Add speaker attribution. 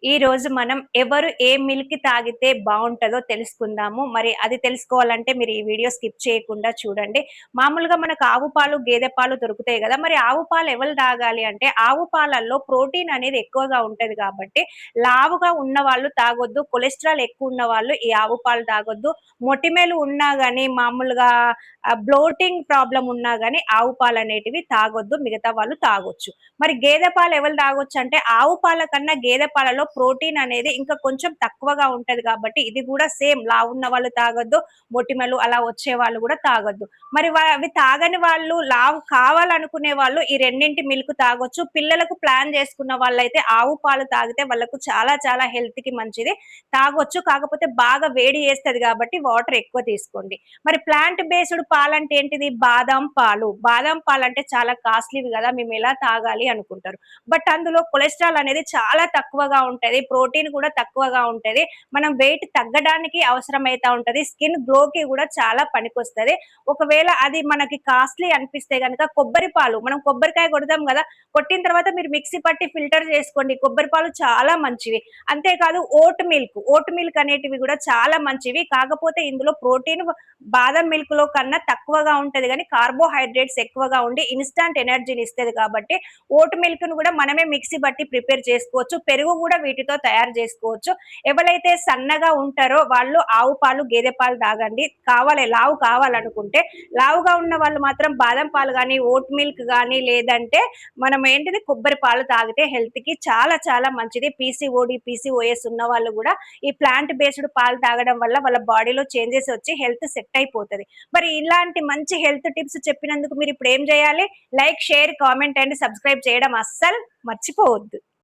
Speaker 1: ఈ రోజు మనం ఎవరు ఏ మిల్క్ తాగితే బావుంటదో తెలుసుకుందాము. మరి అది తెలుసుకోవాలంటే మీరు ఈ వీడియో స్కిప్ చేయకుండా చూడండి. మామూలుగా మనకు ఆవు పాలు, గేదె పాలు దొరుకుతాయి గదా! మరి ఆవు పాలు ఎవలు తాగాలి అంటే ఆవు పాలల్లో ప్రోటీన్ అనేది ఎక్కువగా ఉంటది కాబట్టి లావుగా ఉన్నవాళ్ళు తాగొద్దు. కొలెస్ట్రాల్ ఎక్కువ ఉన్నవాళ్ళు ఈ ఆవు పాలు తాగొద్దు. మొటిమలు ఉన్నా గాని మామూలుగా బ్లోటింగ్ ప్రాబ్లమ్ ఉన్నా గాని ఆవు పాలనేటివి తాగొద్దు. మిగతా వాళ్ళు తాగొచ్చు. మరి గేదె పాలు ఎవరు తాగొచ్చంటే ఆవు పాల కన్నా గేదె పాలలో ప్రోటీన్ అనేది ఇంకా కొంచెం తక్కువగా ఉంటది కాబట్టి ఇది కూడా సేమ్ లావున్న వాళ్ళు తాగొద్దు, మొటిమలు అలా వచ్చే వాళ్ళు కూడా తాగొద్దు. మరి అవి తాగని వాళ్ళు లావు కావాలనుకునే వాళ్ళు ఈ రెండింటి మిల్క్ తాగొచ్చు. పిల్లలకు ప్లాన్ చేసుకున్న వాళ్ళైతే ఆవు పాలు తాగితే వాళ్ళకు చాలా చాలా హెల్త్ కి మంచిది. తాగొచ్చు. కాకపోతే బాగా వేడి చేస్తది కాబట్టి వాటర్ ఎక్కువ తీసుకోండి. మరి ప్లాంట్ బేస్డ్ పాలంటే ఏంటిది? బాదాం పాలు. బాదాం పాలంటే చాలా కాస్ట్‌లీవి గదా! మేమెలా తాగాలి అనుకుంటారు. బట్ అందులో కొలెస్ట్రాల్ అనేది చాలా తక్కువగా ఉంటది. ప్రోటీన్ కూడా తక్కువగా ఉంటది. మనం వెయిట్ తగ్గడానికి అవసరమైతా ఉంటది. స్కిన్ గ్లోకి గూడా చాలా పనికొస్తది. ఒకవేళ అది మనకి కాస్ట్‌లీ అనిపిస్తే గనక కొబ్బరి పాలు మనం కొబ్బరికాయ కొడతాం గదా! కొట్టిన తర్వాత మీరు మిక్సీ పట్టి ఫిల్టర్ చేసుకోండి. కొబ్బరి పాలు చాలా మంచివి. అంతేకాదు ఓట్ మిల్క్ అనేటివి గూడా చాలా మంచివి. కాకపోతే ఇందులో ప్రోటీన్ బాదం మిల్క్ లో కన్నా తక్కువగా ఉంటది గానీ కార్బోహైడ్రేట్స్ ఎక్కువగా ఉండి ఇన్‌స్టాంట్ ఎనర్జీని ఇస్తది కాబట్టి ఓట్ మిల్క్ ను కూడా మనమే మిక్సీ బట్టి ప్రిపేర్ చేసుకోవచ్చు. పెరుగు కూడా వీటితో తయారు చేసుకోవచ్చు. ఎవరైతే సన్నగా ఉంటారో వాళ్ళు ఆవు పాలు, గేదె పాలు తాగండి. లావు కావాలనుకుంటే లావుగా ఉన్న వాళ్ళు మాత్రం బాదం పాలు గానీ, ఓట్ మిల్క్ గానీ లేదంటే మనం ఏంటిది కొబ్బరి పాలు తాగితే హెల్త్ కి చాలా చాలా మంచిది. పీసీఓడి, పీసీఓఎస్ ఉన్న వాళ్ళు కూడా ఈ ప్లాంట్ బేస్డ్ పాలు తాగడం వల్ల వాళ్ళ బాడీలో చేంజెస్ వచ్చి హెల్త్ సెట్ అయిపోతది. మరి ఇలాంటి మంచి హెల్త్ టిప్స్ చెప్పినందుకు మీరు ఇప్పుడు ఏం చేయాలి? Like, share, comment and subscribe చేయడం అస్సలు మర్చిపోవద్దు.